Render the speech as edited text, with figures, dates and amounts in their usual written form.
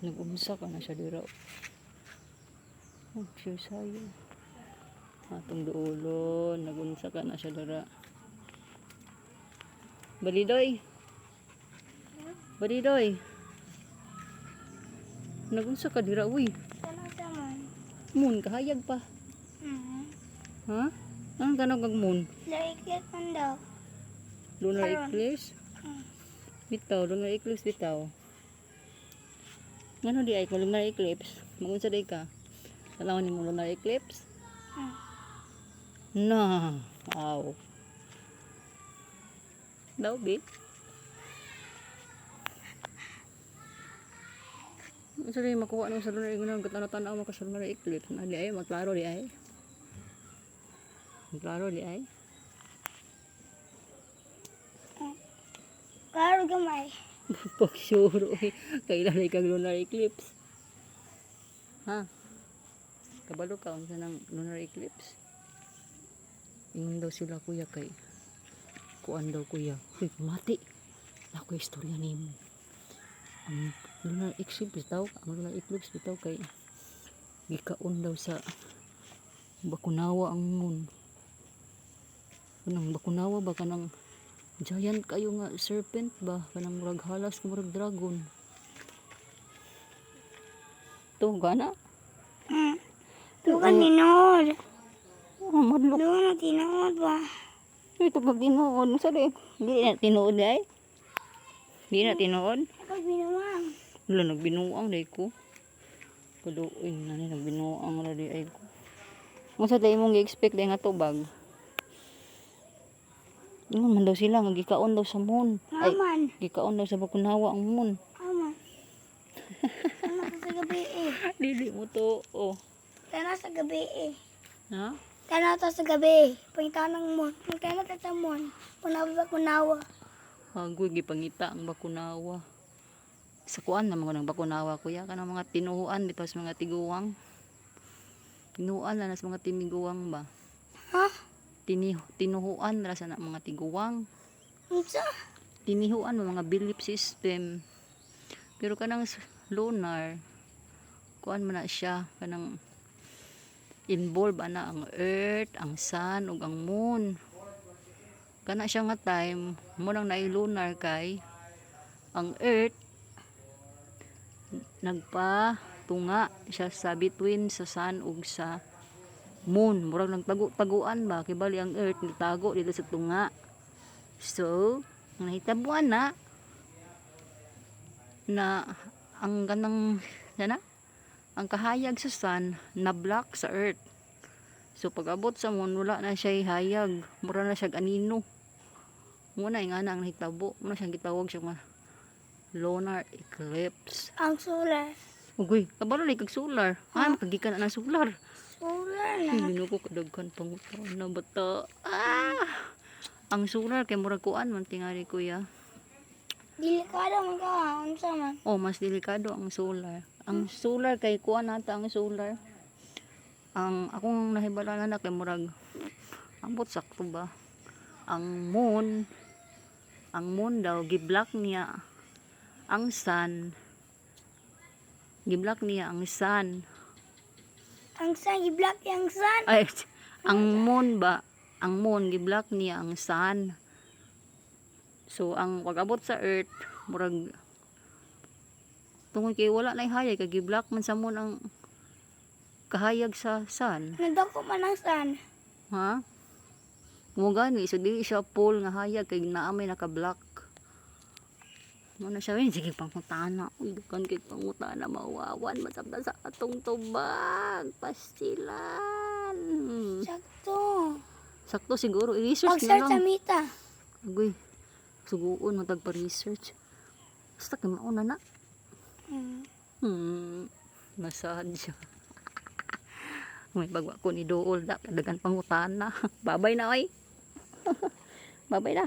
Nag-umsa ka na siya dira. Oh, siya sayo. Atong duolon, nag-umsa ka na siya dira. Balidoy. Balidoy. Nag-umsa ka dira, uy. Moon, kahayag pa. Ha? Anong ganag ang moon? Laikit man daw. Lunar eclipse? Bitaw, lunar eclipse bitaw. Ngano di ay ko lunar eclipse? Magunsa day ka? Talawan ni mo lunar eclipse? Na, aw. Daw, be? Sa rin makuha nung sa lunar eclipse, katana-tanaw mo ka sa lunar eclipse. Di ay, magklaro di ay. Magklaro di ay. Klaro gamay. Pag sure, kailan ay kag lunar eclipse. Ha? Kabalo ka, unsa ng lunar eclipse? Ingon daw sila kuya kay kuan daw kuya. Uy, mati. Ako istorya nimo. Ang lunar eclipse bitaw, ang lunar eclipse bitaw kay gikaon daw sa Bakunawa ang moon. Kanang Bakunawa ba kanang giant kayo nga serpent ba kanang murag halas murag dragon. To gana? Tugan tinod. Oh, madlok. Tugan tinod ba? Ito pag tinuod sa di. Di na tinuod ay. Di na tinuod. Ako binuwang. Wala nagbinuang day ko. Kaluoy na ni nagbinuang ra di ay ko. Unsa day imong gi-expect day nga tubag? Ingon man daw sila nga gikaon daw sa moon. Ay, Aman. gikaon daw sa Bakunawa ang moon. Aman. Tana sa gabi eh. Dili mo to. Oh. Tana sa gabi eh. Ha? Tana to sa gabi. Pangita ng mon. Magtana ta sa mon. Kunawa. Hagoy gipangita ang Bakunawa. Sa kuan na mga ng Bakunawa kuya kanang mga tinuhuan dito sa mga tiguwang. Tinuhuan na sa mga tiniguwang ba? Ha? Tinuhuan ra sa mga tiguwang. Unsa? Tinihuan mo mga belief system. Pero kanang lunar kuan man na siya kanang involve ana ang earth, ang sun ug ang moon. Kana siya nga time mo nang naay lunar kay ang earth nagpatunga siya sa between sa sun ug sa moon. Murag nagtago-taguan ba kay bali ang earth nitago dito sa tunga. So, nahitabuan na ang ganang sana ang kahayag sa sun na block sa earth. So pag abot sa moon wala na siya hayag, mura na siya anino. Muna nga na ang nahitabo, muna siya gitawag siya nga lunar eclipse. Ang solar. Ugoy, kabalo lay kag solar. Ah, makagikan na ng solar. Solar na. Hindi ko kadaghan pangutan na bata. Ang solar kay murag kuan man tingali kuya. Delikado man ka. Unsa man? Oh, mas delikado ang solar. Ang solar kay kuan nata ang solar. Ang akong nahibala na kay murag ambot sakto ba? Ang moon daw giblock niya ang sun. Giblock niya ang sun. Ang sun i-block yung sun. Ay, ang moon ba? Ang moon giblock niya ang sun. So ang pag-abot sa earth murag tungod kay wala na hayag kay giblock man sa moon ang kahayag sa sun. Nagdako man ang sun. Ha? Mo gani so dili siya full nga hayag kay naamay naka-block. Mo na siya sige pangutana. Uy dukan kay pangutana mawawan masabda sa atong tubag. Pastilan. Sakto. Sakto siguro i-research Pag-search na sa lang. mita. Agoy. Suguon matag pa-research. Basta kay mauna na. Nasad siya. May bagwa ko ni Dool da dagan pangutana. Babay na oy. Babay na.